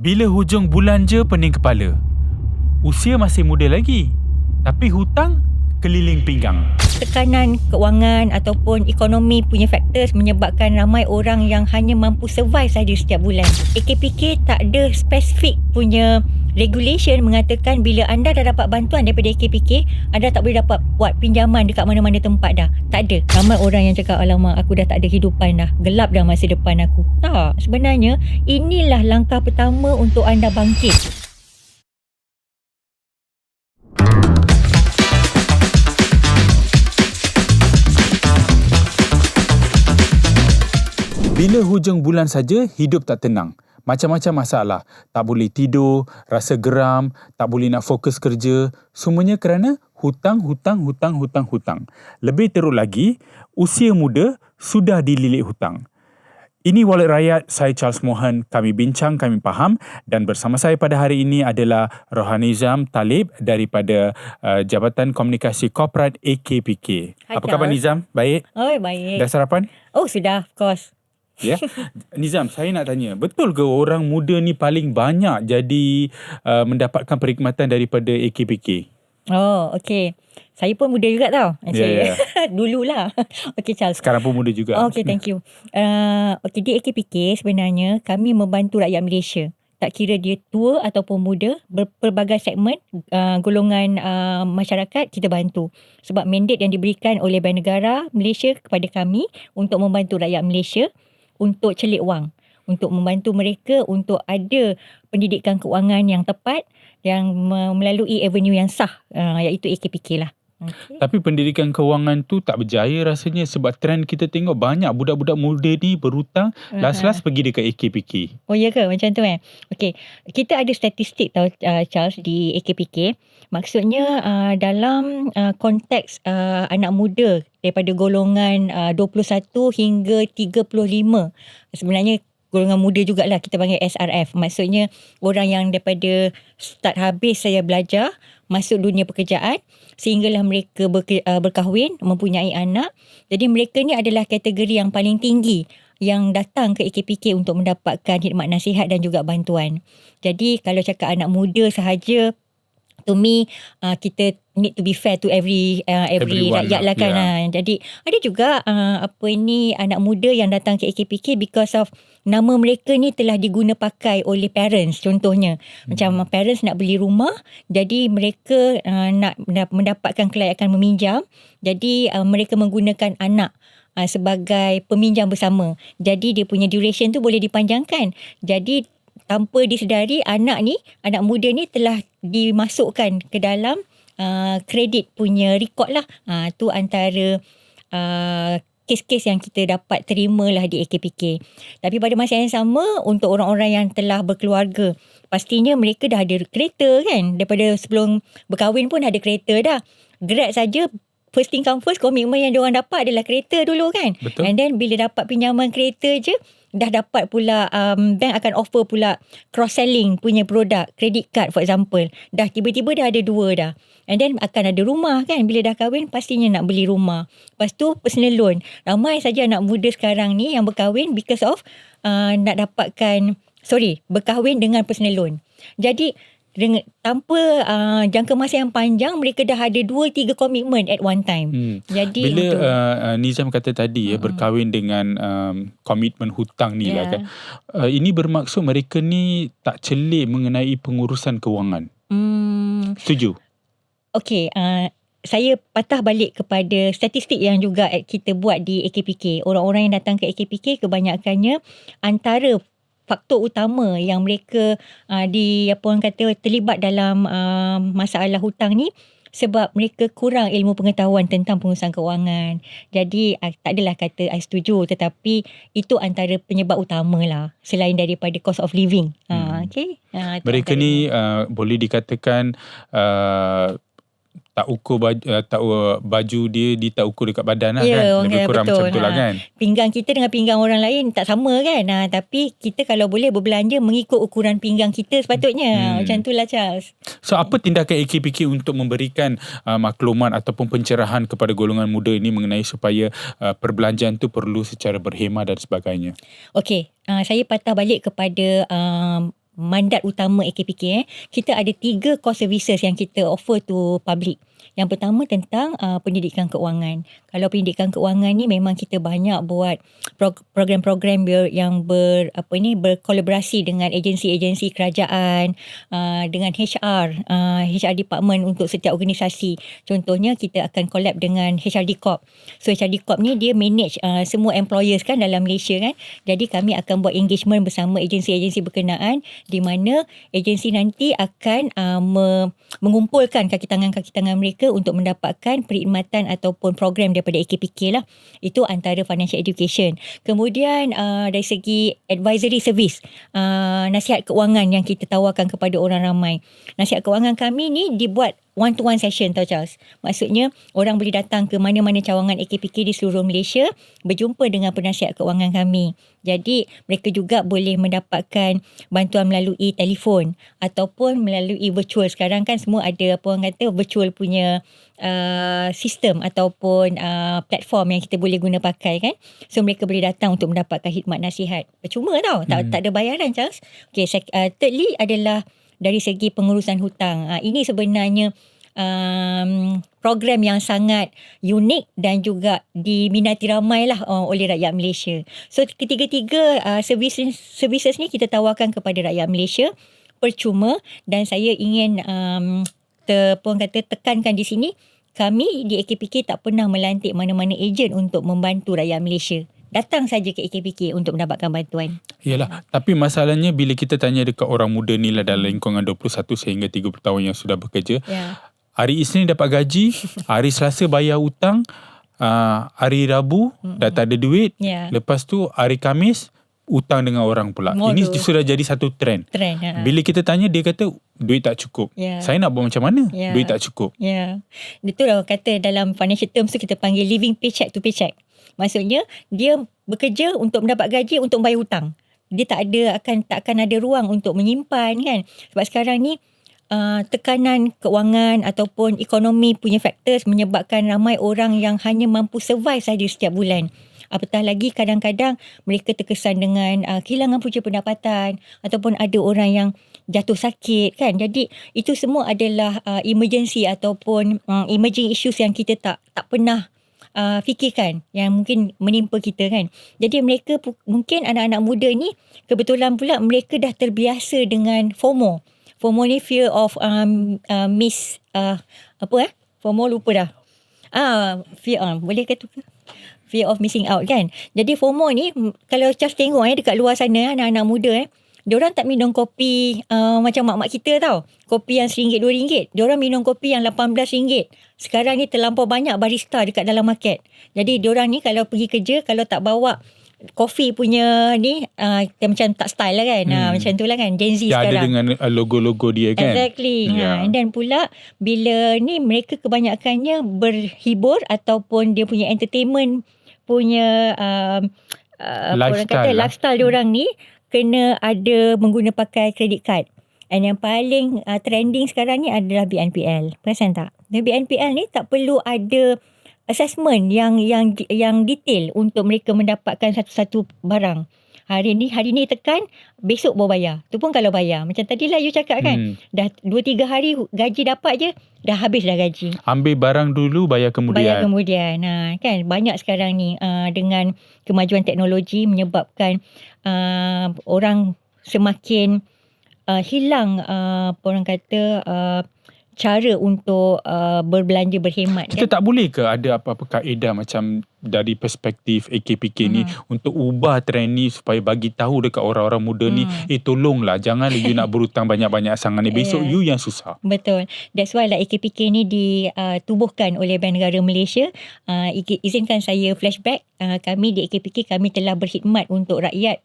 Bila hujung bulan je pening kepala. Usia masih muda lagi, tapi hutang keliling pinggang. Tekanan kewangan ataupun ekonomi punya faktor menyebabkan ramai orang yang hanya mampu survive saja setiap bulan. AKPK tak ada spesifik punya regulation mengatakan bila anda dah dapat bantuan daripada AKPK, anda tak boleh dapat buat pinjaman dekat mana-mana tempat dah. Tak ada. Ramai orang yang cakap, alamak, aku dah tak ada kehidupan dah. Gelap dah masa depan aku. Tak, sebenarnya inilah langkah pertama untuk anda bangkit. Bila hujung bulan saja, hidup tak tenang. Macam-macam masalah. Tak boleh tidur, rasa geram, tak boleh nak fokus kerja. Semuanya kerana hutang. Lebih teruk lagi, usia muda sudah dililit hutang. Ini Wallet Rakyat, saya Charles Mohan. Kami bincang, kami faham. Dan bersama saya pada hari ini adalah Rohani Nizam Talib daripada Jabatan Komunikasi Korporat AKPK. Hai, Apa khabar Nizam? Baik? Oh, baik. Dah sarapan? Oh, sudah, of course. Ya. Nizam, saya nak tanya, betul ke orang muda ni paling banyak jadi mendapatkan perkhidmatan daripada AKPK? Oh, okey. Saya pun muda juga tau. Ya. Dululah. Okey, Charles. Sekarang pun muda juga. Okey, thank you. Okey, di AKPK sebenarnya kami membantu rakyat Malaysia. Tak kira dia tua ataupun muda, berbagai segmen, golongan masyarakat kita bantu. Sebab mandat yang diberikan oleh Bank Negara Malaysia kepada kami untuk membantu rakyat Malaysia untuk celik wang, untuk membantu mereka untuk ada pendidikan kewangan yang tepat yang melalui avenue yang sah, iaitu AKPK lah. Okay. Tapi pendidikan kewangan tu tak berjaya rasanya sebab trend kita tengok banyak budak-budak muda ni berhutang, last pergi dekat AKPK. Oh ya ke? Macam tu Okey, kita ada statistik tau, Charles, di AKPK. Maksudnya dalam konteks anak muda daripada golongan 21 hingga 35, sebenarnya golongan muda jugalah, kita panggil SRF. Maksudnya orang yang daripada start habis saya belajar, masuk dunia pekerjaan, sehinggalah mereka berkahwin, mempunyai anak. Jadi mereka ni adalah kategori yang paling tinggi yang datang ke AKPK untuk mendapatkan khidmat nasihat dan juga bantuan. Jadi kalau cakap anak muda sahaja, to me, kita need to be fair to every rakyat lah kan. Yeah. Jadi ada juga anak muda yang datang ke AKPK because of nama mereka ni telah diguna pakai oleh parents. Contohnya, macam parents nak beli rumah, jadi mereka nak mendapatkan kelayakan meminjam. Jadi mereka menggunakan anak sebagai peminjam bersama. Jadi dia punya duration tu boleh dipanjangkan. Jadi tanpa disedari, anak muda ni telah dimasukkan ke dalam kredit punya rekod lah. Tu antara kes-kes yang kita dapat terima lah di AKPK. Tapi pada masa yang sama, untuk orang-orang yang telah berkeluarga, pastinya mereka dah ada kereta kan. Daripada sebelum berkahwin pun ada kereta dah. Grab saja, first thing come first, komitmen yang diorang dapat adalah kereta dulu kan. Betul. And then bila dapat pinjaman kereta je, dah dapat pula, bank akan offer pula cross-selling punya produk, credit card for example. Dah tiba-tiba dah ada 2 dah. And then akan ada rumah kan, bila dah kahwin pastinya nak beli rumah. Lepas tu personal loan. Ramai saja anak muda sekarang ni yang berkahwin because of berkahwin dengan personal loan. Jadi tanpa jangka masa yang panjang, mereka dah ada 2-3 komitmen at one time. Jadi bila Nizam kata tadi berkahwin dengan komitmen hutang ni lah kan. Ini bermaksud mereka ni tak celik mengenai pengurusan kewangan. Setuju? Okey, saya patah balik kepada statistik yang juga kita buat di AKPK. Orang-orang yang datang ke AKPK kebanyakannya antara faktor utama yang mereka terlibat dalam masalah hutang ni sebab mereka kurang ilmu pengetahuan tentang pengurusan kewangan. Jadi tak adalah kata I setuju, tetapi itu antara penyebab utama lah selain daripada cost of living. Mereka ni boleh dikatakan tak ukur baju dia tak ukur dekat badan lah kan. Lebih kurang betul. Macam tu lah kan. Pinggang kita dengan pinggang orang lain tak sama kan. Tapi kita kalau boleh berbelanja mengikut ukuran pinggang kita sepatutnya. Macam tu lah Charles. So apa tindakan AKPK untuk memberikan maklumat ataupun pencerahan kepada golongan muda ini mengenai supaya perbelanjaan tu perlu secara berhemah dan sebagainya? Okey, saya patah balik kepada mandat utama AKPK. Kita ada 3 core services yang kita offer to public. Yang pertama tentang pendidikan keuangan. Kalau pendidikan keuangan ni memang kita banyak buat program-program yang berkolaborasi dengan agensi-agensi kerajaan, dengan HR department untuk setiap organisasi. Contohnya kita akan collab dengan HRD Corp. So HRD Corp ni dia manage semua employers kan dalam Malaysia kan. Jadi kami akan buat engagement bersama agensi-agensi berkenaan di mana agensi nanti akan mengumpulkan kaki tangan mereka untuk mendapatkan perkhidmatan ataupun program daripada AKPK lah. Itu antara financial education. Kemudian dari segi advisory service, nasihat keuangan yang kita tawarkan kepada orang ramai. Nasihat keuangan kami ni dibuat one-to-one session tau Charles. Maksudnya orang boleh datang ke mana-mana cawangan AKPK di seluruh Malaysia, berjumpa dengan penasihat keuangan kami. Jadi mereka juga boleh mendapatkan bantuan melalui telefon ataupun melalui virtual. Sekarang kan semua ada apa orang kata virtual punya sistem ataupun platform yang kita boleh guna pakai kan. So mereka boleh datang untuk mendapatkan khidmat nasihat. Percuma tau, tak ada bayaran Charles. Okay, thirdly adalah dari segi pengurusan hutang. Ini sebenarnya program yang sangat unik dan juga diminati ramai lah oleh rakyat Malaysia. So ketiga-tiga services ni kita tawarkan kepada rakyat Malaysia percuma, dan saya ingin tekankan di sini, kami di AKPK tak pernah melantik mana-mana ejen untuk membantu rakyat Malaysia. Datang saja ke AKPK untuk mendapatkan bantuan. Yalah, tapi masalahnya bila kita tanya dekat orang muda ni lah dalam lingkungan 21 sehingga 30 tahun yang sudah bekerja, hari Isnin dapat gaji, hari Selasa bayar hutang, hari Rabu dah tak ada duit, lepas tu hari Khamis hutang dengan orang pula. Ini sudah jadi satu trend. Bila kita tanya, dia kata duit tak cukup. Saya nak buat macam mana? Duit tak cukup. Betul lah, kata dalam financial terms tu kita panggil living paycheck to paycheck. Maksudnya dia bekerja untuk mendapat gaji untuk bayar hutang. Dia tak akan ada ruang untuk menyimpan kan. Sebab sekarang ni tekanan keuangan ataupun ekonomi punya factors menyebabkan ramai orang yang hanya mampu survive saja setiap bulan. Apatah lagi kadang-kadang mereka terkesan dengan kehilangan punca pendapatan ataupun ada orang yang jatuh sakit kan. Jadi itu semua adalah emergency ataupun emerging issues yang kita tak pernah fikirkan yang mungkin menimpa kita kan. Jadi mereka mungkin anak-anak muda ni kebetulan pula mereka dah terbiasa dengan FOMO. FOMO ni fear of FOMO lupa dah. Boleh kata fear of missing out kan. Jadi FOMO ni kalau Charles tengok dekat luar sana anak-anak muda diorang tak minum kopi macam mak-mak kita tau. Kopi yang RM1, RM2. Diorang minum kopi yang RM18. Sekarang ni terlampau banyak barista dekat dalam market. Jadi diorang ni kalau pergi kerja, kalau tak bawa kopi punya ni, macam tak style lah kan. Macam tu lah kan, Gen Z sekarang. Ada dengan logo-logo dia kan. Exactly. And then pula, bila ni mereka kebanyakannya berhibur ataupun dia punya entertainment punya lifestyle diorang ni, kena ada mengguna pakai credit card. And yang paling trending sekarang ni adalah BNPL. Perasan tak? BNPL ni tak perlu ada assessment yang detail untuk mereka mendapatkan satu-satu barang. Hari ni tekan, besok baru bayar. Tu pun kalau bayar. Macam tadilah you cakap kan. Dah 2-3 hari gaji dapat je, dah habis dah gaji. Ambil barang dulu, bayar kemudian. Kan banyak sekarang ni dengan kemajuan teknologi menyebabkan orang semakin hilang orang kata cara untuk berbelanja berhemat. Kita tak boleh ke ada apa-apa kaedah macam dari perspektif AKPK ni untuk ubah trend ni supaya bagi tahu dekat orang-orang muda ni, tolonglah jangan you nak berhutang banyak-banyak sangat ni, besok you yang susah. Betul. That's why lah AKPK ni ditubuhkan oleh Bank Negara Malaysia. Izinkan saya flashback. Kami di AKPK kami telah berkhidmat untuk rakyat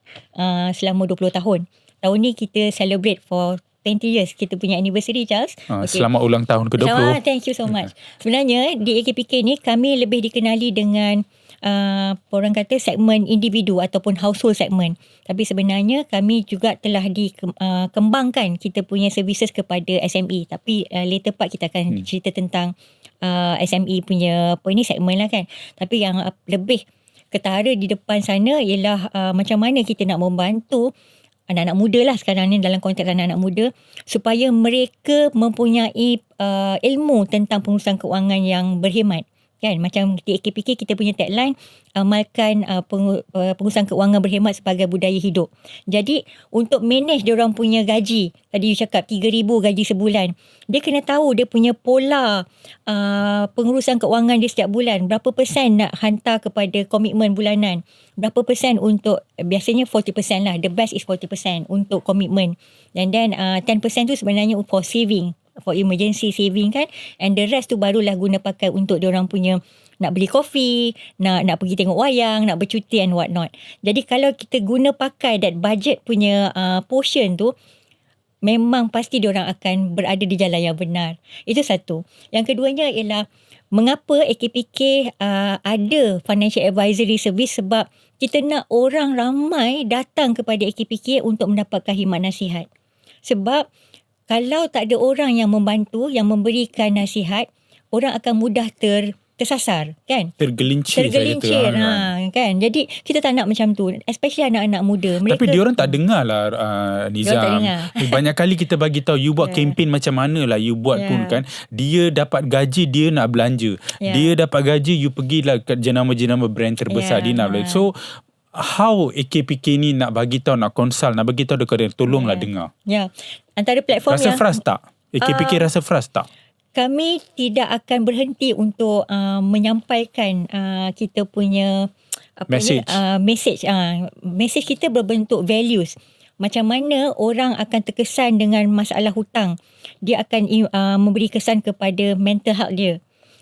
selama 20 tahun. Tahun ni kita celebrate for 20 years kita punya anniversary, Charles. Selamat ulang tahun ke-20. Thank you so much. Sebenarnya di AKPK ni kami lebih dikenali dengan orang kata segmen individu ataupun household segment. Tapi sebenarnya kami juga telah dikembangkan kita punya services kepada SME. Tapi later part kita akan cerita tentang SME punya segmen lah kan. Tapi yang lebih ketara di depan sana ialah macam mana kita nak membantu anak-anak muda lah sekarang ni, dalam konteks anak-anak muda, supaya mereka mempunyai ilmu tentang pengurusan keuangan yang berhemat. Kan, macam di AKPK kita punya tagline, amalkan pengurusan keuangan berhemat sebagai budaya hidup. Jadi untuk manage dia orang punya gaji, tadi you cakap 3,000 gaji sebulan, dia kena tahu dia punya pola pengurusan keuangan dia setiap bulan, berapa persen nak hantar kepada komitmen bulanan, berapa persen untuk, biasanya 40% lah, the best is 40% untuk komitmen, and then 10% tu sebenarnya for saving, for emergency saving kan, and the rest tu barulah guna pakai untuk diorang punya nak beli kopi, nak pergi tengok wayang, nak bercuti and what not. Jadi kalau kita guna pakai that budget punya portion tu, memang pasti diorang akan berada di jalan yang benar. Itu satu. Yang keduanya ialah mengapa AKPK ada financial advisory service, sebab kita nak orang ramai datang kepada AKPK untuk mendapatkan khidmat nasihat. Sebab kalau tak ada orang yang membantu, yang memberikan nasihat, orang akan mudah tersasar, kan? Tergelincir kan? Jadi kita tak nak macam tu, especially anak-anak muda. Tapi diorang tak dengar lah, Nizam. Tak dengar. Banyak kali kita bagi tahu, you buat kempen macam mana lah you buat pun kan. Dia dapat gaji, dia nak belanja. Dia dapat gaji, you pergilah ke jenama-jenama brand terbesar, dia nak belanja. So how AKPK ni nak bagi tahu, nak consult, nak bagi tahu dekat dia, tolonglah dengar. Antara platform rasa frust tak? AKPK rasa frust tak? Kami tidak akan berhenti untuk menyampaikan kita punya message kita berbentuk values. Macam mana orang akan terkesan dengan masalah hutang, dia akan memberi kesan kepada mental health dia.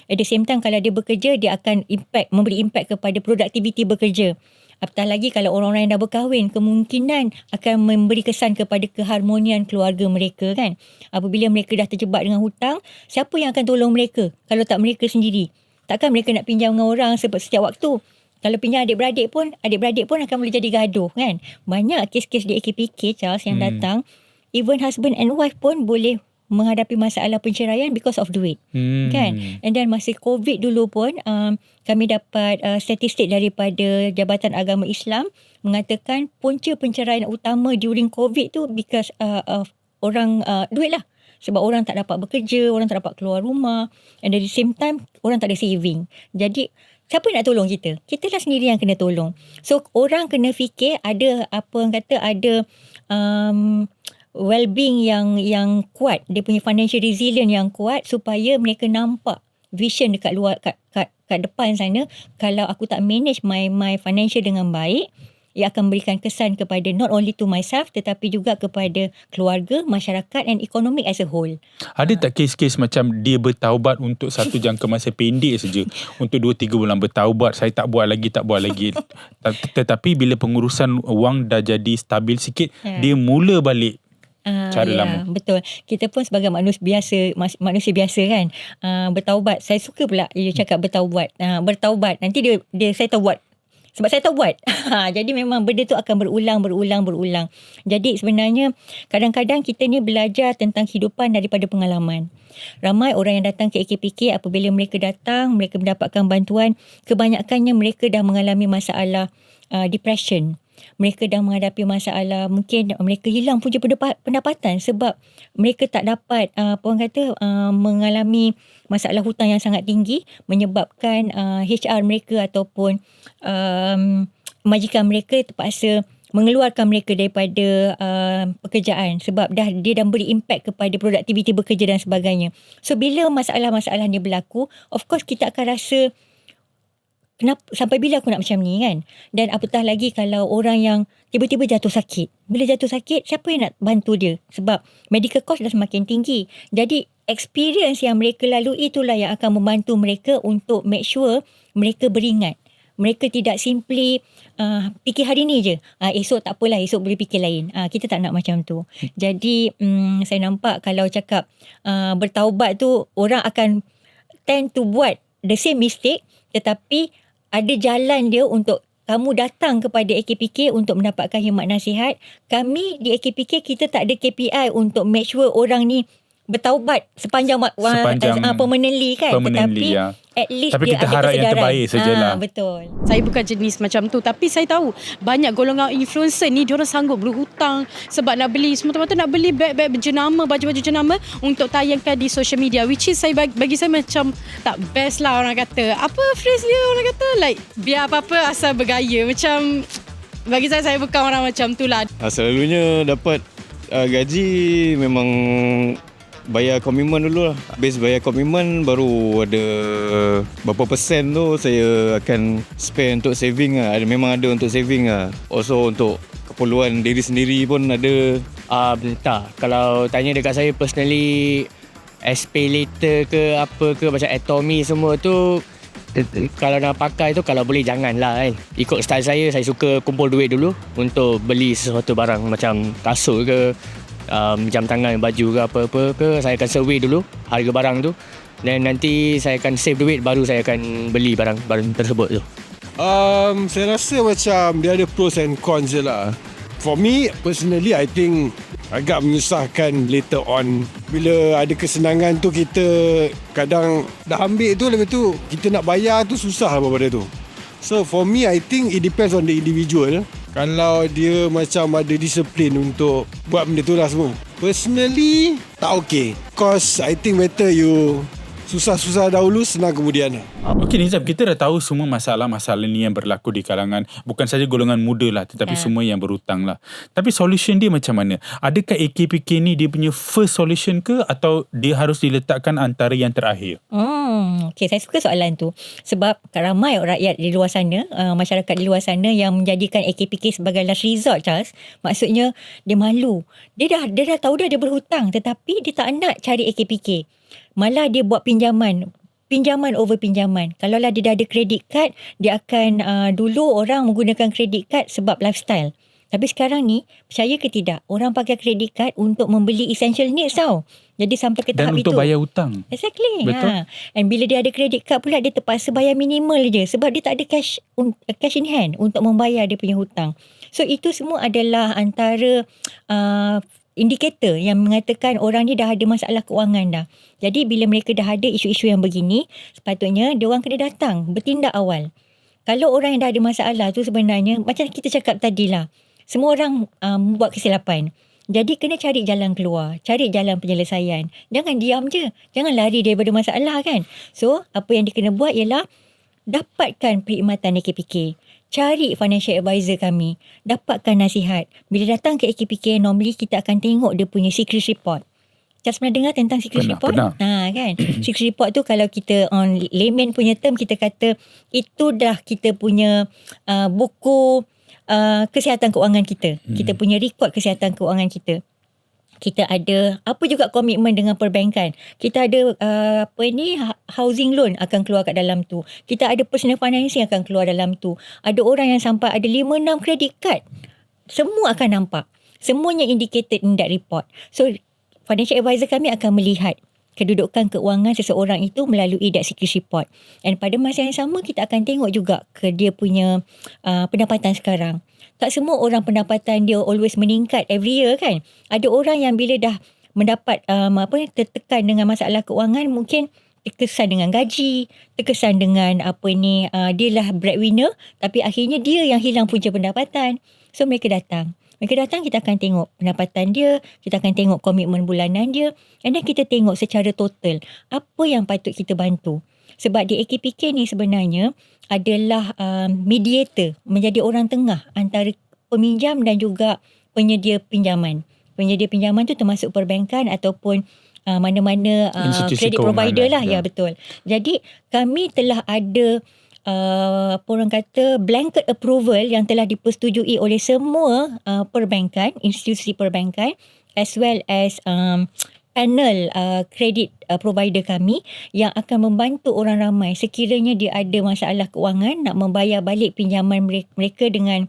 At the same time, kalau dia bekerja, dia akan memberi impact kepada produktiviti bekerja. Apatah lagi kalau orang-orang yang dah berkahwin, kemungkinan akan memberi kesan kepada keharmonian keluarga mereka, kan. Apabila mereka dah terjebak dengan hutang, siapa yang akan tolong mereka kalau tak mereka sendiri? Takkan mereka nak pinjam dengan orang setiap waktu. Kalau pinjam adik-beradik pun akan boleh jadi gaduh, kan. Banyak kes-kes di AKPK, Charles, yang datang, even husband and wife pun boleh menghadapi masalah penceraian because of duit, kan. And then masa COVID dulu pun kami dapat statistik daripada Jabatan Agama Islam mengatakan punca penceraian utama during COVID tu because of orang duit lah. Sebab orang tak dapat bekerja, orang tak dapat keluar rumah, and at the same time orang tak ada saving. Jadi siapa nak tolong kita? Kita lah sendiri yang kena tolong. So orang kena fikir ada ada well-being yang kuat, dia punya financial resilience yang kuat, supaya mereka nampak vision dekat luar, kat depan sana. Kalau aku tak manage my financial dengan baik, ia akan memberikan kesan kepada not only to myself, tetapi juga kepada keluarga, masyarakat and economic as a whole. Ada tak kes-kes macam dia bertaubat untuk satu jangka masa pendek saja, untuk 2-3 bulan bertaubat, saya tak buat lagi. Tetapi bila pengurusan wang dah jadi stabil sikit, dia mula balik cara lama. Betul. Kita pun sebagai manusia biasa kan, bertaubat. Saya suka pula dia cakap bertaubat. Bertaubat. Nanti dia saya taubat. Sebab saya tahu buat. Jadi memang benda tu akan berulang. Jadi sebenarnya kadang-kadang kita ni belajar tentang kehidupan daripada pengalaman. Ramai orang yang datang ke AKPK, apabila mereka datang, mereka mendapatkan bantuan, kebanyakannya mereka dah mengalami masalah depression. Mereka dah menghadapi masalah, mungkin mereka hilang punya pendapatan sebab mereka tak dapat mengalami masalah hutang yang sangat tinggi, menyebabkan HR mereka ataupun majikan mereka terpaksa mengeluarkan mereka daripada pekerjaan sebab dia dah beri impact kepada produktiviti bekerja dan sebagainya. So bila masalah-masalah ni berlaku, of course kita akan rasa, kenapa, sampai bila aku nak macam ni, kan? Dan apatah lagi kalau orang yang tiba-tiba jatuh sakit. Bila jatuh sakit, siapa yang nak bantu dia? Sebab medical cost dah semakin tinggi. Jadi experience yang mereka lalui itulah yang akan membantu mereka untuk make sure mereka beringat. Mereka tidak simply fikir hari ni je. Esok tak apalah, esok boleh fikir lain. Kita tak nak macam tu. Jadi saya nampak kalau cakap bertaubat tu, orang akan tend to buat the same mistake, tetapi ada jalan dia untuk kamu datang kepada AKPK untuk mendapatkan khidmat nasihat. Kami di AKPK, kita tak ada KPI untuk make sure orang ni bertaubat sepanjang permanently kan. permanently, Tetapi ya. at least Tapi dia kita ada harap yang kesedaran. terbaik sajalah. Betul. Saya bukan jenis macam tu, tapi saya tahu banyak golongan influencer ni diorang sanggup berhutang sebab nak beli, semata-mata nak beli beg-beg jenama, baju-baju jenama untuk tayangkan di social media, which is bagi saya macam tak best lah. Orang kata apa phrase dia, orang kata like biar apa-apa asal bergaya. Macam bagi saya bukan orang macam tu lah. Selalunya dapat gaji memang bayar komitmen dulu lah. Habis bayar komitmen baru ada berapa persen tu saya akan spend untuk saving lah. Memang ada untuk saving lah. Also untuk keperluan diri sendiri pun ada. Tak. Kalau tanya dekat saya personally, SPay later ke apa ke macam Atomy semua tu, kalau nak pakai tu kalau boleh janganlah kan. Ikut style saya suka kumpul duit dulu untuk beli sesuatu barang macam kasut ke, jam tangan, baju ke apa-apa ke. Saya akan survey dulu harga barang tu, dan nanti saya akan save duit, baru saya akan beli barang tersebut tu. Saya rasa macam dia ada pros and cons je lah. For me personally, I think agak menyusahkan later on. Bila ada kesenangan tu, kita kadang dah ambil tu, lepas tu kita nak bayar tu susah apa benda tu. So for me, I think it depends on the individual. Kalau dia macam ada disiplin untuk buat benda tu lah semua. Personally, tak okay. Cause I think better you susah-susah dahulu, senang kemudian. Okey Nizam, kita dah tahu semua masalah-masalah ni yang berlaku di kalangan bukan saja golongan muda lah, tetapi semua yang berhutang lah. Tapi solution dia macam mana? Adakah AKPK ni dia punya first solution ke, atau dia harus diletakkan antara yang terakhir? Okey, saya suka soalan tu. Sebab ramai rakyat di luar sana, masyarakat di luar sana yang menjadikan AKPK sebagai last resort, Charles. Maksudnya dia malu. Dia dah tahu dah dia berhutang, tetapi dia tak nak cari AKPK. Malah dia buat pinjaman over pinjaman. Kalaulah dia dah ada credit card, dia akan dulu orang menggunakan credit card sebab lifestyle. Tapi sekarang ni, percaya ke tidak, orang pakai credit card untuk membeli essential needs tau. Jadi sampai ke tahap itu. Dan untuk bayar hutang. Exactly. Betul. And bila dia ada credit card pula, dia terpaksa bayar minimal je. Sebab dia tak ada cash in hand untuk membayar dia punya hutang. So itu semua adalah antara indikator yang mengatakan orang ni dah ada masalah kewangan dah. Jadi bila mereka dah ada isu-isu yang begini, sepatutnya dia orang kena datang, bertindak awal. Kalau orang yang dah ada masalah tu sebenarnya, macam kita cakap tadi lah, semua orang buat kesilapan. Jadi kena cari jalan keluar, cari jalan penyelesaian. Jangan diam je, jangan lari daripada masalah kan. So apa yang dia kena buat ialah dapatkan perkhidmatan AKPK. Cari financial advisor kami. Dapatkan nasihat. Bila datang ke AKPK, normally kita akan tengok dia punya secret report. Charles pernah dengar tentang secret report? Pernah. Kan? Secret report tu kalau kita on layman punya term, kita kata itu dah kita punya buku kesihatan keuangan kita. Kita punya rekod kesihatan keuangan kita. Kita ada apa juga komitmen dengan perbankan. Kita ada housing loan akan keluar kat dalam tu. Kita ada personal financing akan keluar dalam tu. Ada orang yang sampai ada 5-6 credit card. Semua akan nampak. Semuanya indicated in that report. So financial advisor kami akan melihat kedudukan keuangan seseorang itu melalui that secret report. And pada masa yang sama, kita akan tengok juga ke dia punya pendapatan sekarang. Tak semua orang pendapatan dia always meningkat every year kan. Ada orang yang bila dah mendapat tertekan dengan masalah keuangan, mungkin terkesan dengan gaji, terkesan dengan dia lah breadwinner, tapi akhirnya dia yang hilang punca pendapatan. So mereka datang, kita akan tengok pendapatan dia, kita akan tengok komitmen bulanan dia, and then kita tengok secara total apa yang patut kita bantu. Sebab di AKPK ni sebenarnya adalah mediator, menjadi orang tengah antara peminjam dan juga penyedia pinjaman. Penyedia pinjaman tu termasuk perbankan ataupun mana-mana credit provider lah. Ya, betul. Jadi kami telah ada orang kata blanket approval yang telah dipersetujui oleh semua perbankan, institusi perbankan, as well as panel kredit provider kami yang akan membantu orang ramai sekiranya dia ada masalah keuangan, nak membayar balik pinjaman mereka dengan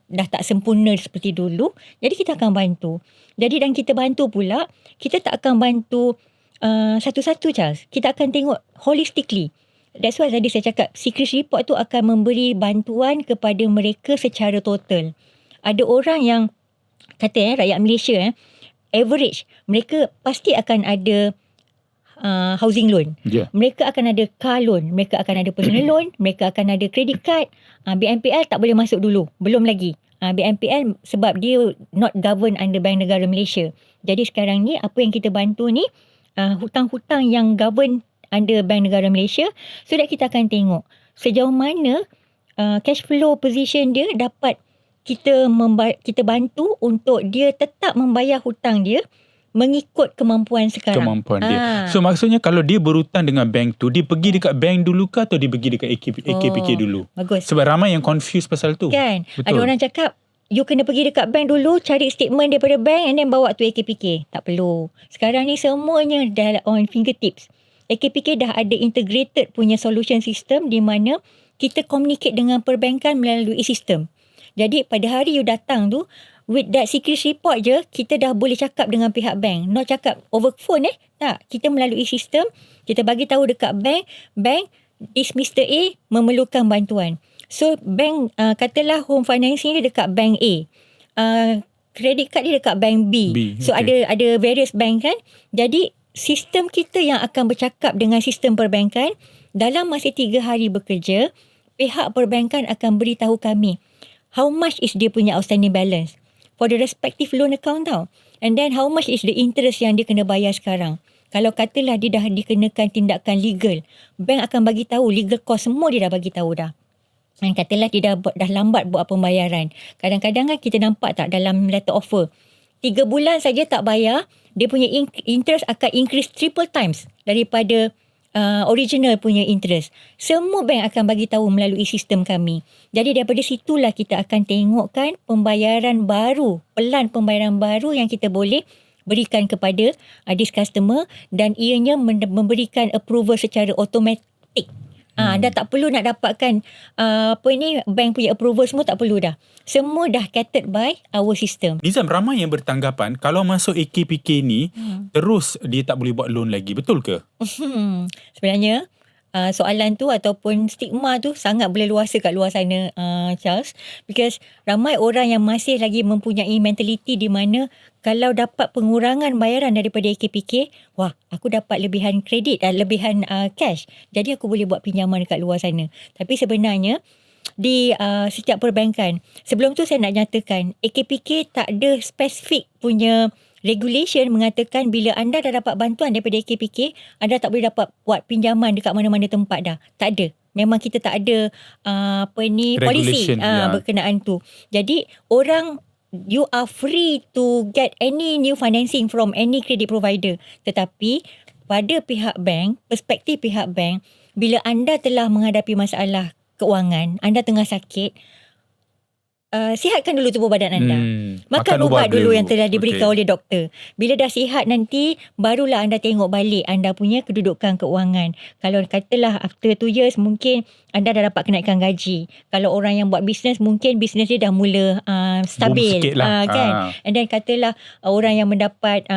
dah tak sempurna seperti dulu. Jadi kita akan bantu. Jadi dan kita bantu pula, kita tak akan bantu satu-satu, Charles. Kita akan tengok holistically. That's why tadi saya cakap secret report tu akan memberi bantuan kepada mereka secara total. Ada orang yang kata rakyat Malaysia average mereka pasti akan ada housing loan. Ya. Mereka akan ada car loan, mereka akan ada personal loan, mereka akan ada credit card. BNPL tak boleh masuk dulu, belum lagi. BNPL sebab dia not govern under Bank Negara Malaysia. Jadi sekarang ni apa yang kita bantu ni hutang-hutang yang govern under Bank Negara Malaysia, so that kita akan tengok sejauh mana cash flow position dia dapat kita bantu untuk dia tetap membayar hutang dia mengikut kemampuan sekarang. Kemampuan dia. So maksudnya kalau dia berhutang dengan bank tu, dia pergi dekat bank dulu ke atau dia pergi dekat AKPK dulu? Bagus. Sebab ramai yang confused pasal tu. Kan? Betul. Ada orang cakap, you kena pergi dekat bank dulu, cari statement daripada bank and then bawa tu AKPK. Tak perlu. Sekarang ni semuanya dah on fingertips. AKPK dah ada integrated punya solution system di mana kita communicate dengan perbankan melalui sistem. Jadi pada hari you datang tu, with that secret report je, kita dah boleh cakap dengan pihak bank. Not cakap over phone tak. Kita melalui sistem, kita bagi tahu dekat bank, this Mr. A memerlukan bantuan. So bank, katalah home financing dia dekat bank A. Credit card dia dekat bank B. So okay. ada various bank kan. Jadi sistem kita yang akan bercakap dengan sistem perbankan. Dalam masa 3 hari bekerja, pihak perbankan akan beritahu kami how much is dia punya outstanding balance for the respective loan account tau. And then how much is the interest yang dia kena bayar sekarang. Kalau katalah dia dah dikenakan tindakan legal, bank akan bagi tahu legal cost semua dia dah bagi tahu dah. Dan katalah dia dah lambat buat pembayaran. Kadang-kadang kan kita nampak tak dalam letter offer, 3 bulan saja tak bayar, dia punya interest akan increase triple times daripada original punya interest. Semua bank akan bagi tahu melalui sistem kami. Jadi daripada situlah kita akan tengokkan pembayaran baru, pelan pembayaran baru yang kita boleh berikan kepada this customer dan ianya memberikan approval secara automatik. Dah tak perlu nak dapatkan bank punya approval semua, tak perlu dah. Semua dah catered by our system. Nizam, ramai yang bertanggapan kalau masuk AKPK ni terus dia tak boleh buat loan lagi. Betul ke? Sebenarnya soalan tu ataupun stigma tu sangat berleluasa kat luar sana, Charles, because ramai orang yang masih lagi mempunyai mentaliti di mana kalau dapat pengurangan bayaran daripada AKPK, wah, aku dapat lebihan kredit, lebihan cash, jadi aku boleh buat pinjaman dekat luar sana. Tapi sebenarnya di setiap perbankan, sebelum tu saya nak nyatakan AKPK tak ada spesifik punya regulation mengatakan bila anda dah dapat bantuan daripada AKPK, anda tak boleh dapat buat pinjaman dekat mana-mana tempat dah. Tak ada. Memang kita tak ada polisi berkenaan tu. Jadi orang, you are free to get any new financing from any credit provider. Tetapi pada pihak bank, perspektif pihak bank, bila anda telah menghadapi masalah keuangan, anda tengah sakit, sihatkan dulu tubuh badan anda. Makan ubat dulu yang telah diberikan oleh doktor. Bila dah sihat nanti, barulah anda tengok balik anda punya kedudukan keuangan. Kalau katalah after 2 years, mungkin anda dah dapat kenaikan gaji. Kalau orang yang buat bisnes, mungkin bisnes dia dah mula stabil. Kan? And then katalah orang yang mendapat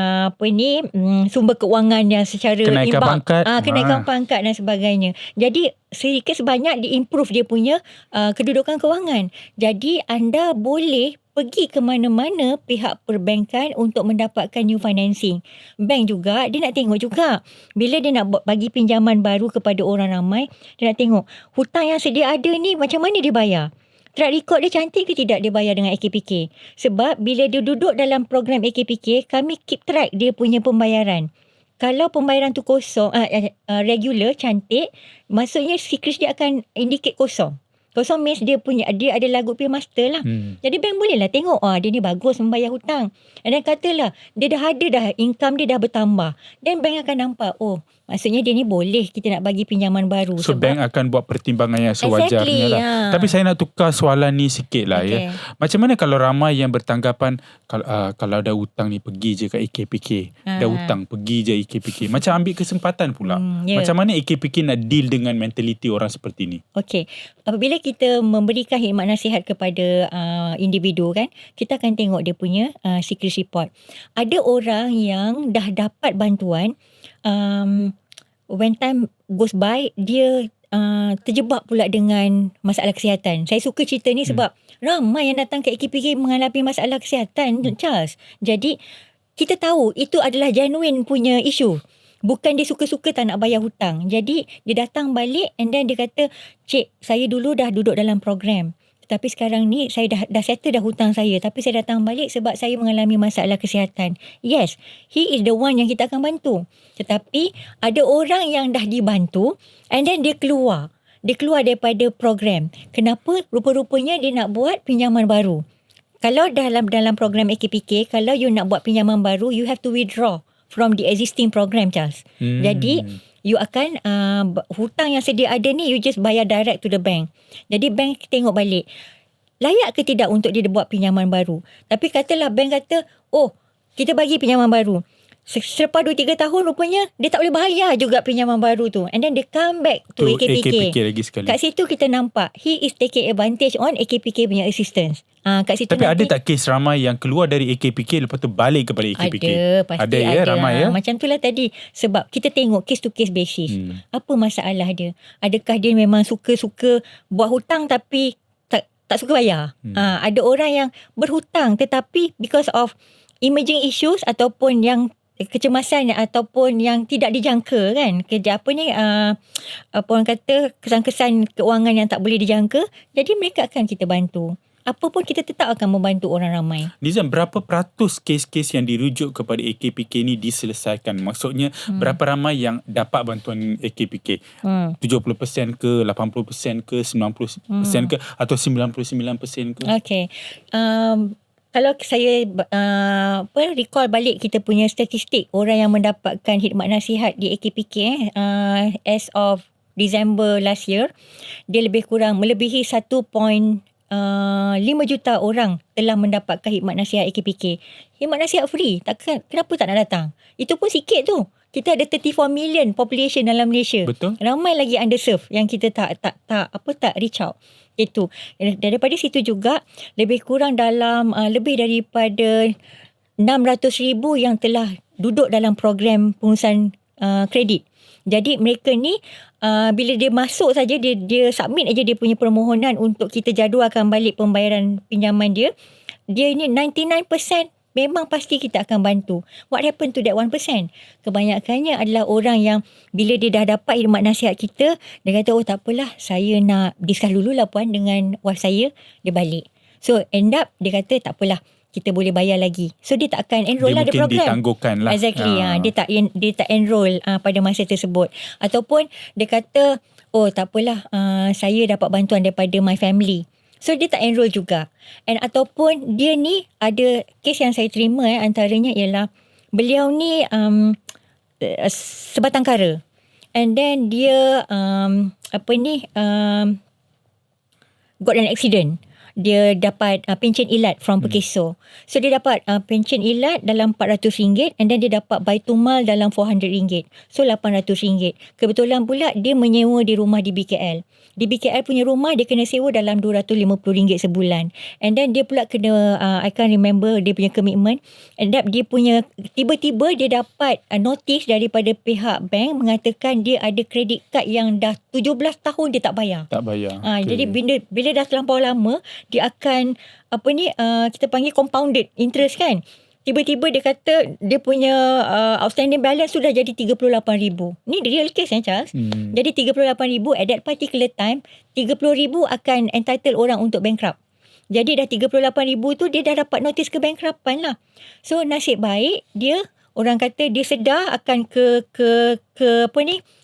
sumber keuangan yang secara kenaikan pangkat. Kenaikan pangkat dan sebagainya. Jadi sedikit sebanyak diimprove dia punya kedudukan keuangan. Jadi anda boleh pergi ke mana-mana pihak perbankan untuk mendapatkan new financing. Bank juga, dia nak tengok juga. Bila dia nak bagi pinjaman baru kepada orang ramai, dia nak tengok hutang yang sedia ada ni macam mana dia bayar. Track record dia cantik ke tidak dia bayar dengan AKPK. Sebab bila dia duduk dalam program AKPK, kami keep track dia punya pembayaran. Kalau pembayaran tu kosong, regular, cantik, maksudnya secret dia akan indicate kosong. Kosong means dia adalah good pay master lah. Jadi bank boleh lah tengok, dia ni bagus membayar hutang. Dan katalah, dia dah ada dah, income dia dah bertambah. Dan bank akan nampak, maksudnya dia ni boleh kita nak bagi pinjaman baru. So bank akan buat pertimbangan yang sewajarnya lah. Tapi saya nak tukar soalan ni sikit lah ya. Macam mana kalau ramai yang bertanggapan kalau ada hutang ni pergi je kat AKPK. Dah hutang pergi je AKPK. Macam ambil kesempatan pula. Macam mana AKPK nak deal dengan mentaliti orang seperti ni? Okey. Apabila kita memberikan khidmat nasihat kepada individu kan, kita akan tengok dia punya secret report. Ada orang yang dah dapat bantuan, when time goes by, dia terjebak pula dengan masalah kesihatan. Saya suka cerita ni sebab ramai yang datang ke AKPK mengalami masalah kesihatan, Charles. Jadi kita tahu itu adalah genuine punya isu. Bukan dia suka-suka tak nak bayar hutang. Jadi dia datang balik and then dia kata, "Cik, saya dulu dah duduk dalam program. Tapi sekarang ni saya dah settle dah hutang saya. Tapi saya datang balik sebab saya mengalami masalah kesihatan." Yes, he is the one yang kita akan bantu. Tetapi ada orang yang dah dibantu and then dia keluar. Dia keluar daripada program. Kenapa? Rupa-rupanya dia nak buat pinjaman baru. Kalau dalam program AKPK, kalau you nak buat pinjaman baru, you have to withdraw from the existing program, Charles. Jadi, you akan hutang yang sedia ada ni, you just bayar direct to the bank. Jadi, bank tengok balik. Layak ke tidak untuk dia buat pinjaman baru? Tapi katalah bank kata, oh, kita bagi pinjaman baru. Selepas 2-3 tahun rupanya dia tak boleh bayar juga pinjaman baru tu. And then dia come back to AKPK. lagi sekali. Kat situ kita nampak he is taking advantage on AKPK punya assistance. Kat situ Tapi nanti, ada tak kes ramai yang keluar dari AKPK lepas tu balik kepada AKPK? Ada, pasti ada. Ya, ramai ya. Macam tu lah tadi. Sebab kita tengok case to case basis. Apa masalah dia? Adakah dia memang suka-suka buat hutang tapi tak suka bayar? Ada orang yang berhutang tetapi because of emerging issues ataupun yang kecemasan ataupun yang tidak dijangka kan. Kerja apa ni, apa orang kata, kesan-kesan keuangan yang tak boleh dijangka. Jadi mereka akan kita bantu. Apa pun kita tetap akan membantu orang ramai. Nizam, berapa peratus kes-kes yang dirujuk kepada AKPK ni diselesaikan? Maksudnya berapa ramai yang dapat bantuan AKPK? 70% ke, 80% ke, 90% ke, atau 99% ke? Okay. Kalau saya recall balik kita punya statistik orang yang mendapatkan khidmat nasihat di AKPK as of December last year, dia lebih kurang melebihi 1.5 juta orang telah mendapatkan khidmat nasihat AKPK. Khidmat nasihat free. Kenapa tak nak datang? Itu pun sikit tu. Kita ada 34 million population dalam Malaysia. Betul. Ramai lagi underserved yang kita tak reach out. Itu. Daripada situ juga lebih kurang dalam lebih daripada 600,000 yang telah duduk dalam program pengurusan kredit. Jadi mereka ni bila dia masuk saja, dia submit aja dia punya permohonan untuk kita jadualkan balik pembayaran pinjaman dia. Dia ni 99% memang pasti kita akan bantu. What happened to that 1%? Kebanyakannya adalah orang yang bila dia dah dapat khidmat nasihat kita, dia kata, oh tak apalah, saya nak discuss dululah puan dengan wife saya, dia balik. So end up dia kata tak apalah, kita boleh bayar lagi. So dia tak akan enroll lah the program. Dia mungkin ditangguhkan lah. Exactly. Dia tak enroll pada masa tersebut. Ataupun dia kata, oh tak apalah, saya dapat bantuan daripada my family. So dia tak enroll juga. And ataupun dia ni ada kes yang saya terima antaranya ialah beliau ni sebatang kara. And then dia got an accident. Dia dapat pencen ilat from Pekeso. So dia dapat pencen ilat dalam RM400 and then dia dapat baitumal dalam RM400. So RM800. Kebetulan pula dia menyewa di rumah di BKL. Di BKL punya rumah dia kena sewa dalam RM250 sebulan. And then dia pula kena, I can't remember dia punya commitment. And then dia punya, tiba-tiba dia dapat notice daripada pihak bank mengatakan dia ada credit card yang dah 17 tahun dia tak bayar. Tak bayar. Jadi bila dah terlampau lama, dia akan kita panggil compounded interest kan. Tiba-tiba dia kata dia punya outstanding balance sudah jadi 38,000. Ni real case Charles. Jadi 38,000 at that particular time, 30,000 akan entitle orang untuk bankrupt. Jadi dah 38,000 tu dia dah dapat notice kebankruptan lah. So nasib baik dia, orang kata dia sedar akan ke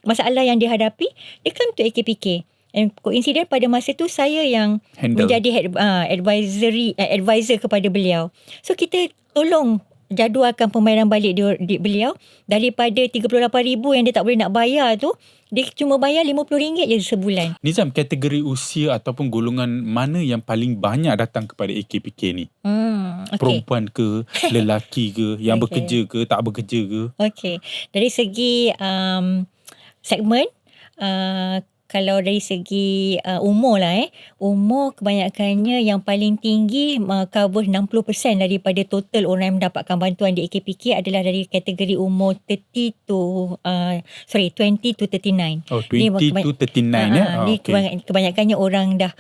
masalah yang dia hadapi, dia come to AKPK. And coincident pada masa tu saya yang menjadi advisor kepada beliau. So kita tolong jadualkan pembayaran balik beliau daripada 38,000 yang dia tak boleh nak bayar tu, dia cuma bayar RM50 je sebulan. Nizam, kategori usia ataupun golongan mana yang paling banyak datang kepada AKPK ni? Okay. Perempuan ke, lelaki ke, yang bekerja ke, tak bekerja ke? Okey. Dari segi segmen, kalau dari segi umur lah umur kebanyakannya yang paling tinggi cover 60% daripada total orang yang mendapatkan bantuan di AKPK adalah dari kategori umur 20 to 39. Oh, 20 to 39 ya. Ni kebanyakannya orang dah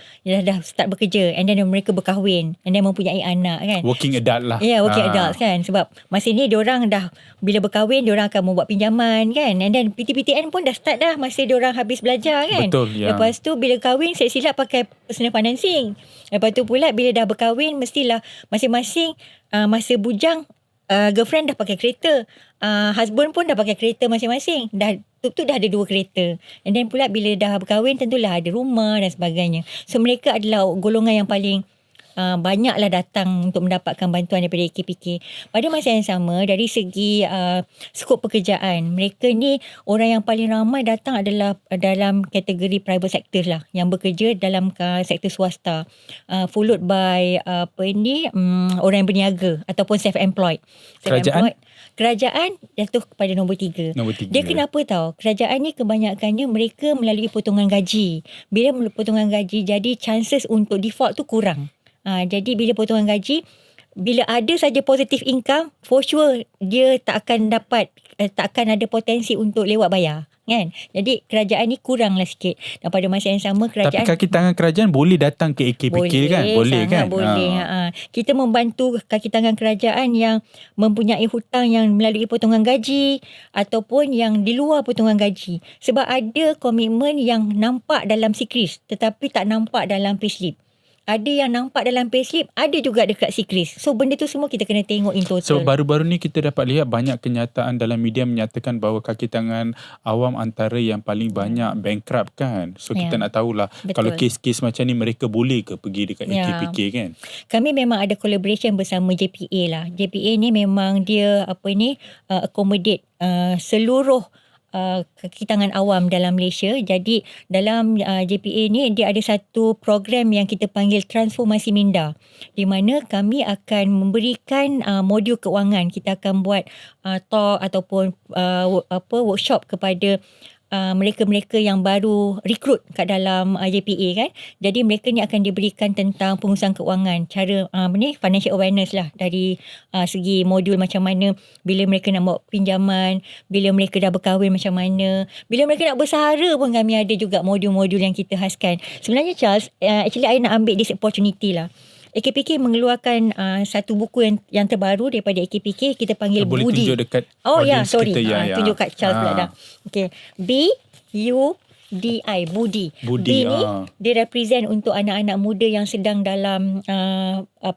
start bekerja, and then mereka berkahwin, and then mempunyai anak kan. Working adult lah. Ya, working adults kan. Sebab masa ni diorang dah bila berkahwin, diorang akan membuat pinjaman kan. And then PTPTN pun dah start dah masa diorang habis belajar kan. Betul, ya. Lepas tu bila kahwin, saya silap pakai personal financing. Lepas tu pula bila dah berkahwin, mestilah masing-masing masa bujang girlfriend dah pakai kereta. Husband pun dah pakai kereta masing-masing. Dah dah ada 2 kereta. And then pula bila dah berkahwin, tentulah ada rumah dan sebagainya. So mereka adalah golongan yang paling banyaklah datang untuk mendapatkan bantuan daripada AKPK. Pada masa yang sama, dari segi skop pekerjaan, mereka ni orang yang paling ramai datang adalah dalam kategori private sector lah, yang bekerja dalam sektor swasta, followed by orang yang berniaga ataupun self-employed. Kerajaan jatuh kepada nombor 3. Dia kenapa tahu? Kerajaan ni kebanyakannya mereka melalui potongan gaji. Bila potongan gaji, jadi chances untuk default tu kurang. Jadi bila potongan gaji, bila ada saja positive income, for sure dia tak akan ada potensi untuk lewat bayar kan. Jadi kerajaan ni kurang lah sikit. Dan pada masa yang sama kerajaan, tapi kaki tangan kerajaan boleh datang ke AKPK kan? Boleh kan? Boleh. Kita membantu kaki tangan kerajaan yang mempunyai hutang yang melalui potongan gaji ataupun yang di luar potongan gaji. Sebab ada komitmen yang nampak dalam sikris tetapi tak nampak dalam payslip. Ada yang nampak dalam payslip, ada juga dekat sikris. So benda tu semua kita kena tengok in total. So baru-baru ni kita dapat lihat banyak kenyataan dalam media menyatakan bahawa kaki tangan awam antara yang paling banyak bankrupt kan. So kita nak tahulah, kalau kes-kes macam ni mereka boleh ke pergi dekat AKPK kan. Kami memang ada collaboration bersama JPA lah. JPA ni memang dia accommodate seluruh kaki tangan awam dalam Malaysia. Jadi dalam JPA ni dia ada satu program yang kita panggil Transformasi Minda, di mana kami akan memberikan modul keuangan. Kita akan buat talk ataupun workshop kepada mereka-mereka yang baru rekrut kat dalam JPA kan. Jadi mereka ni akan diberikan tentang pengurusan keuangan, cara financial awareness lah, dari segi modul macam mana bila mereka nak buat pinjaman, bila mereka dah berkahwin macam mana, bila mereka nak bersahara pun kami ada juga modul-modul yang kita khaskan. Sebenarnya Charles, actually I nak ambil this opportunity lah. AKPK mengeluarkan satu buku yang terbaru daripada AKPK, kita panggil boleh Budi. Tunjuk dekat sorry. kita, tunjuk kat Charles pula dah. Okay. BUDI, Budi. B ni dia represent untuk anak-anak muda yang sedang dalam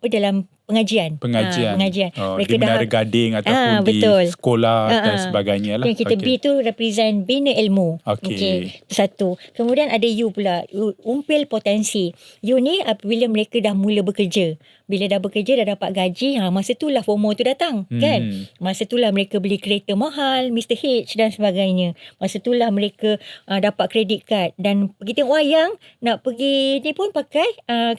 dalam pengajian. Mereka di Menara Gading ataupun di sekolah dan sebagainya lah. Kita B tu represent bina ilmu. Okay. Satu. Kemudian ada U pula, umpil potensi. U ni apabila mereka dah mula bekerja. Bila dah bekerja, dah dapat gaji, masa itulah FOMO tu datang kan. Masa itulah mereka beli kereta mahal, Mr. H dan sebagainya. Masa itulah mereka dapat kredit kad, dan pergi tengok wayang, nak pergi ni pun pakai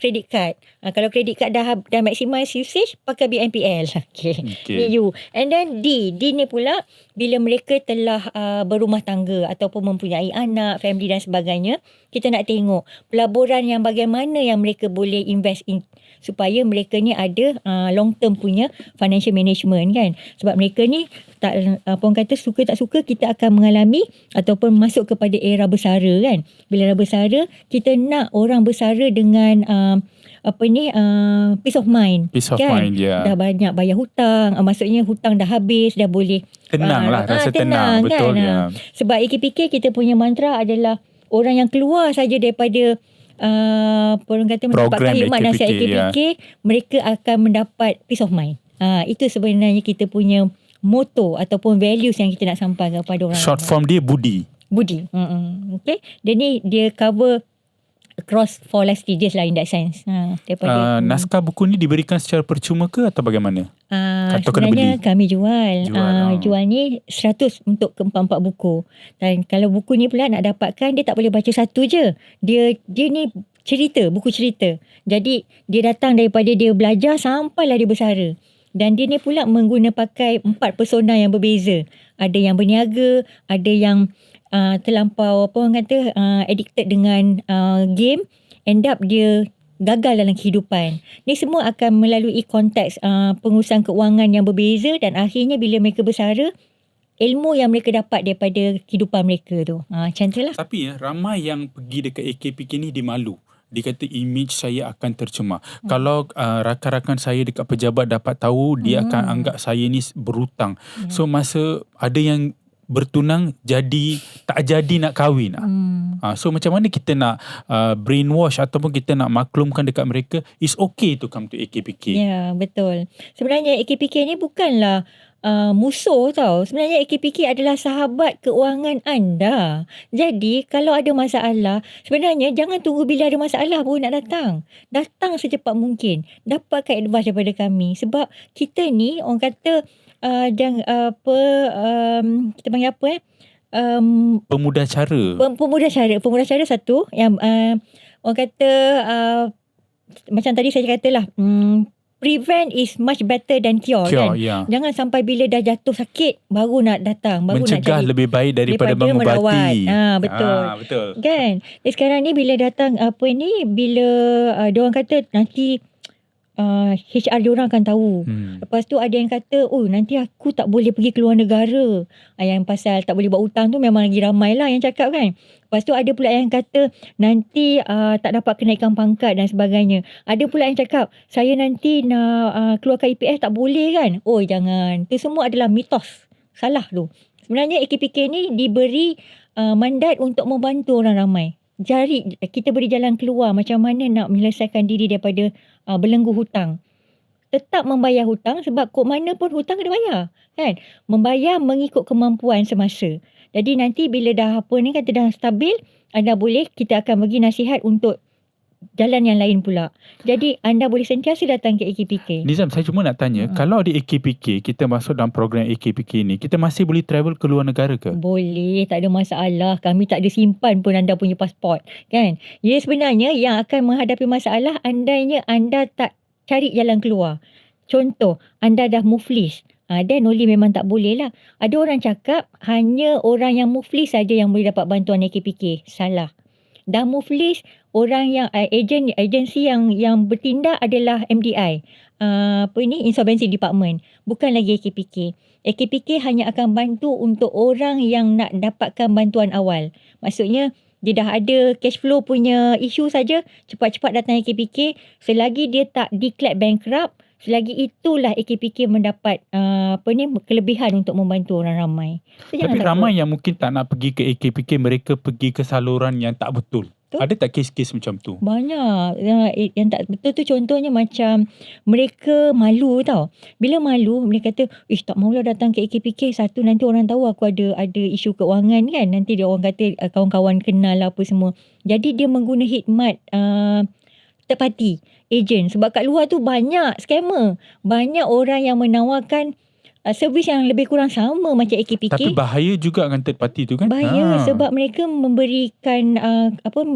kredit kad. Kalau kredit kad dah maximize usage, pakai BNPL. Okay. Ni U. And then D ni pula bila mereka telah berumah tangga ataupun mempunyai anak, family dan sebagainya, kita nak tengok pelaburan yang bagaimana yang mereka boleh invest in, supaya mereka ni ada long term punya financial management kan. Sebab mereka ni tak, orang kata suka tak suka, kita akan mengalami ataupun masuk kepada era bersara kan. Bila era bersara, kita nak orang bersara dengan peace of mind. Peace of kan? mind, ya. Dah banyak bayar hutang, maksudnya hutang dah habis, dah boleh tenang lah, rasa tenang. Betul kan? ya. Sebab AKPK kita punya mantra adalah orang yang keluar saja daripada orang kata mendapatkan khidmat nasihat AKPK, mereka akan mendapat peace of mind. Itu sebenarnya kita punya motto ataupun values yang kita nak sampaikan kepada orang. Short form dia Budi. Okay. Dia cover across 4 life stages lah in that sense. Naskah buku ni diberikan secara percuma ke atau bagaimana? Atau kena Sebenarnya beli? kami jual ni 100 untuk ke 4 buku. Dan kalau buku ni pula nak dapatkan, dia tak boleh baca satu je. Dia ni buku cerita. Jadi dia datang daripada dia belajar sampailah dia bersara. Dan dia ni pula pakai 4 persona yang berbeza. Ada yang berniaga, ada yang terlampau apa orang kata addicted dengan game, end up dia gagal dalam kehidupan. Ni semua akan melalui konteks pengurusan keuangan yang berbeza dan akhirnya bila mereka bersara, ilmu yang mereka dapat daripada kehidupan mereka tu. Macam tu lah. Tapi ramai yang pergi dekat AKPK ni dia malu. Dia kata image saya akan tercemar. Kalau rakan-rakan saya dekat pejabat dapat tahu, dia akan anggap saya ni berhutang. So masa ada yang bertunang tak jadi nak kahwin. So macam mana kita nak brainwash ataupun kita nak maklumkan dekat mereka it's okay to come to AKPK. Ya, betul. Sebenarnya AKPK ni bukanlah musuh tau. Sebenarnya AKPK adalah sahabat keuangan anda. Jadi kalau ada masalah, sebenarnya jangan tunggu bila ada masalah baru nak datang. Datang secepat mungkin. Dapatkan advice daripada kami. Sebab kita ni orang kata kita panggil apa Pemudah cara. Pemudah cara satu yang orang kata macam tadi saya katalah, prevent is much better than cure kan. Ya. Jangan sampai bila dah jatuh sakit baru nak datang, baru mencegah nak cari, lebih baik daripada mengubati. merawat. Betul. Betul. Kan. Jadi sekarang ni bila datang bila diorang kata nanti HR diorang akan tahu. Lepas tu ada yang kata, nanti aku tak boleh pergi keluar negara. Yang pasal tak boleh buat hutang tu memang lagi ramai lah yang cakap kan. Lepas tu ada pula yang kata nanti tak dapat kenaikan pangkat dan sebagainya. Ada pula yang cakap saya nanti nak keluarkan EPF tak boleh kan. Jangan. Itu semua adalah mitos. Salah tu. Sebenarnya AKPK ni diberi mandat untuk membantu orang ramai. Kita beri jalan keluar macam mana nak menyelesaikan diri daripada belenggu hutang. Tetap membayar hutang sebab kod mana pun hutang kena bayar. Kan? Membayar mengikut kemampuan semasa. Jadi nanti bila dah kata dah stabil, anda boleh, kita akan bagi nasihat untuk jalan yang lain pula. Jadi anda boleh sentiasa datang ke AKPK. Nizam, saya cuma nak tanya, kalau di AKPK, kita masuk dalam program AKPK ni, kita masih boleh travel ke luar negara ke? Boleh, tak ada masalah. Kami tak ada simpan pun anda punya pasport. Kan? Ya sebenarnya yang akan menghadapi masalah andainya anda tak cari jalan keluar. Contoh, anda dah muflis. Then only memang tak boleh lah. Ada orang cakap hanya orang yang muflis saja yang boleh dapat bantuan AKPK. Salah. Dah muflis, orang yang agensi yang bertindak adalah MDI. Insolvency Department. Bukan lagi AKPK. AKPK hanya akan bantu untuk orang yang nak dapatkan bantuan awal. Maksudnya, dia dah ada cash flow punya isu saja, cepat-cepat datang AKPK. Selagi dia tak declare bankrupt, selagi itulah AKPK mendapat kelebihan untuk membantu orang ramai. So, tapi ramai yang mungkin tak nak pergi ke AKPK, mereka pergi ke saluran yang tak betul. Ada tak kes-kes macam tu? Banyak. Yang tak betul tu contohnya macam mereka malu tau. Bila malu, mereka kata, tak maulah datang ke AKPK. Satu, nanti orang tahu aku ada isu keuangan kan. Nanti dia orang kata kawan-kawan kenal lah apa semua. Jadi dia mengguna khidmat third party, agent. Sebab kat luar tu banyak scammer. Banyak orang yang menawarkan servis yang lebih kurang sama macam AKPK. Tapi bahaya juga dengan third party tu kan? Bahaya sebab mereka memberikan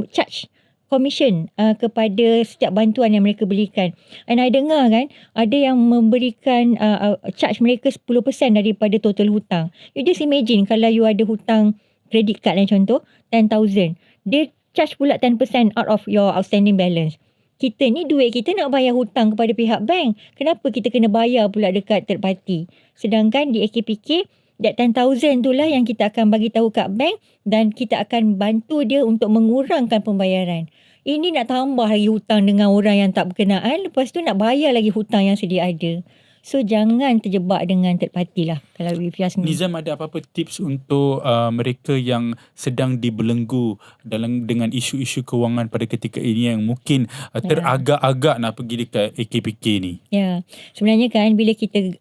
charge commission kepada setiap bantuan yang mereka berikan. And I dengar kan, ada yang memberikan charge mereka 10% daripada total hutang. You just imagine kalau you ada hutang credit card yang contoh 10,000. Dia charge pula 10% out of your outstanding balance. Kita ni duit kita nak bayar hutang kepada pihak bank. Kenapa kita kena bayar pula dekat third party? Sedangkan di AKPK, that 10,000 itulah yang kita akan bagi tahu kat bank dan kita akan bantu dia untuk mengurangkan pembayaran. Ini nak tambah lagi hutang dengan orang yang tak berkenaan. Lepas tu nak bayar lagi hutang yang sedia ada. So jangan terjebak dengan third party lah kalau if you ask me. Nizam, ada apa-apa tips untuk mereka yang sedang dibelenggu dengan isu-isu kewangan pada ketika ini yang mungkin teragak-agak nak pergi dekat AKPK ni? Ya, sebenarnya kan bila kita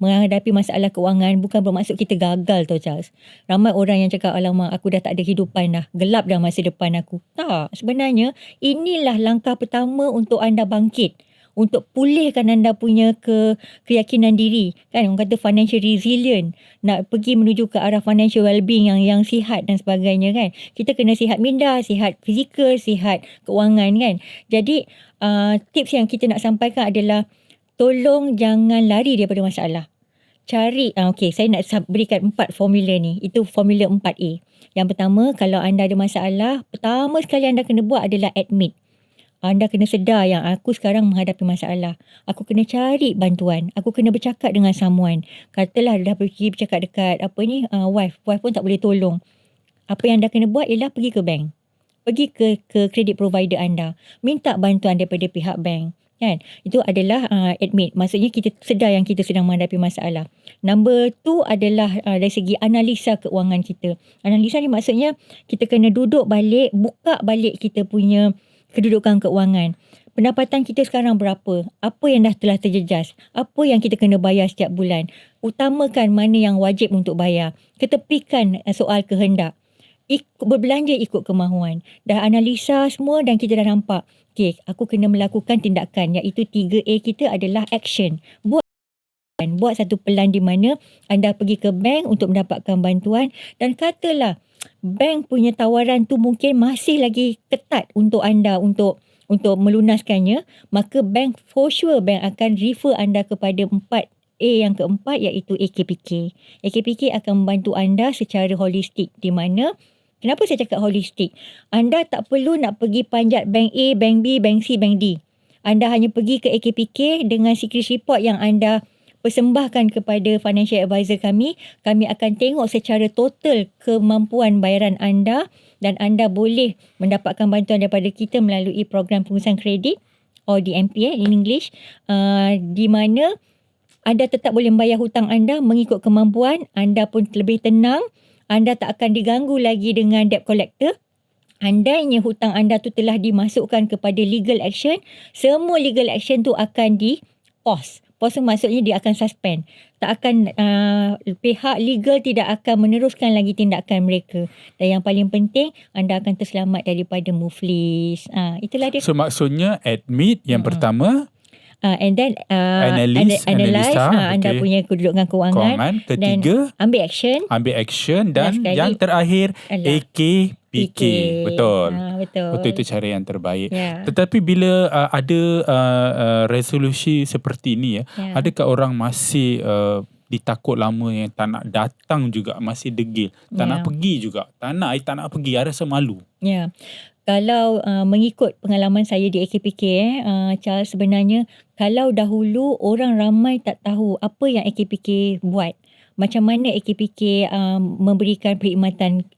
menghadapi masalah kewangan bukan bermaksud kita gagal tau Charles. Ramai orang yang cakap, alamak aku dah tak ada kehidupan dah, gelap dah masa depan aku. Tak, sebenarnya inilah langkah pertama untuk anda bangkit. Untuk pulihkan anda punya keyakinan diri. Kan orang kata financial resilient. Nak pergi menuju ke arah financial well-being yang sihat dan sebagainya kan. Kita kena sihat minda, sihat fizikal, sihat keuangan kan. Jadi tips yang kita nak sampaikan adalah tolong jangan lari daripada masalah. Cari, saya nak berikan 4 formula ni. Itu formula 4A. Yang pertama, kalau anda ada masalah, pertama sekali anda kena buat adalah admit. Anda kena sedar yang aku sekarang menghadapi masalah. Aku kena cari bantuan. Aku kena bercakap dengan someone. Katalah dah pergi bercakap dekat wife. Wife pun tak boleh tolong. Apa yang anda kena buat ialah pergi ke bank. Pergi ke credit provider anda. Minta bantuan daripada pihak bank. Kan? Itu adalah admit. Maksudnya kita sedar yang kita sedang menghadapi masalah. Number 2 adalah dari segi analisa keuangan kita. Analisa ni maksudnya kita kena duduk balik, buka balik kita punya kedudukan keuangan. Pendapatan kita sekarang berapa? Apa yang telah terjejas? Apa yang kita kena bayar setiap bulan? Utamakan mana yang wajib untuk bayar. Ketepikan soal kehendak. Berbelanja ikut kemahuan. Dah analisa semua dan kita dah nampak. Okay, aku kena melakukan tindakan, iaitu 3A kita adalah action. Buat satu plan di mana anda pergi ke bank untuk mendapatkan bantuan, dan katalah bank punya tawaran tu mungkin masih lagi ketat untuk anda untuk melunaskannya, maka bank for sure bank akan refer anda kepada 4A yang keempat, iaitu AKPK. AKPK akan membantu anda secara holistik, di mana kenapa saya cakap holistik? Anda tak perlu nak pergi panjat bank A, bank B, bank C, bank D. Anda hanya pergi ke AKPK dengan secret report yang anda persembahkan kepada financial advisor kami. Kami akan tengok secara total kemampuan bayaran anda dan anda boleh mendapatkan bantuan daripada kita melalui program pengurusan kredit or DMP in English, di mana anda tetap boleh membayar hutang anda mengikut kemampuan. Anda pun lebih tenang. Anda tak akan diganggu lagi dengan debt collector. Andainya hutang anda tu telah dimasukkan kepada legal action, semua legal action tu akan di-pause. Pause maksudnya dia akan suspend. Tak akan, pihak legal tidak akan meneruskan lagi tindakan mereka. Dan yang paling penting, anda akan terselamat daripada muflis. Itulah dia. So maksudnya admit yang pertama, And then analisa, anda punya kedudukan keuangan. Ketiga, dan ambil action. dan yang terakhir AKPK. PK. Betul. Betul. Itu cara yang terbaik. Ya. Tetapi bila ada resolusi seperti ini, adakah orang masih ditakut lama yang tak nak datang juga, masih degil, tak nak pergi juga, tak nak pergi, rasa malu? Ya. Kalau mengikut pengalaman saya di AKPK, Charles, sebenarnya kalau dahulu orang ramai tak tahu apa yang AKPK buat, macam mana AKPK memberikan perkhidmatan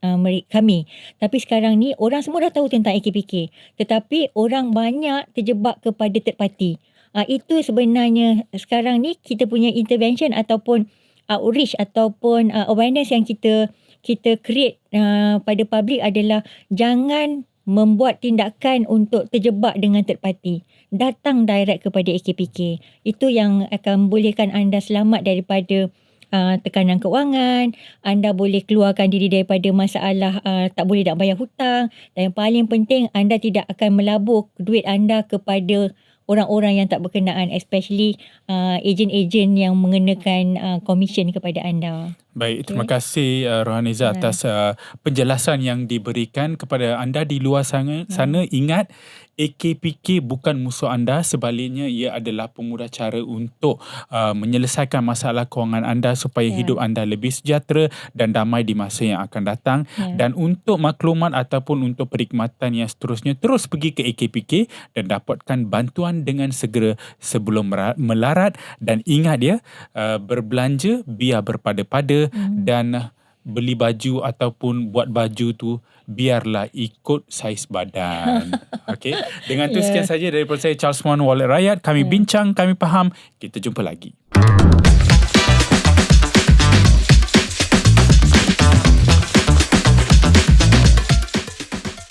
kami. Tapi sekarang ni orang semua dah tahu tentang AKPK, tetapi orang banyak terjebak kepada third party. Itu sebenarnya sekarang ni kita punya intervention ataupun outreach ataupun awareness yang kita create pada public adalah jangan membuat tindakan untuk terjebak dengan third party. Datang direct kepada AKPK. Itu yang akan bolehkan anda selamat daripada tekanan keuangan. Anda boleh keluarkan diri daripada masalah tak boleh nak bayar hutang. Dan yang paling penting, anda tidak akan melabur duit anda kepada orang-orang yang tak berkenaan, especially ejen-ejen yang mengenakan komisen kepada anda. Baik, terima kasih Rohaniza atas penjelasan yang diberikan kepada anda di luar sana. Ingat, AKPK bukan musuh anda, sebaliknya ia adalah pemudah cara untuk menyelesaikan masalah kewangan anda supaya hidup anda lebih sejahtera dan damai di masa yang akan datang. Dan untuk maklumat ataupun untuk perkhidmatan yang seterusnya, terus pergi ke AKPK dan dapatkan bantuan dengan segera sebelum melarat. Dan ingat berbelanja biar berpada-pada dan beli baju ataupun buat baju tu biarlah ikut saiz badan. Okey. Dengan tu sekian saja daripada saya, Charles Mohan, Wallet Rakyat. Kami bincang, kami faham. Kita jumpa lagi.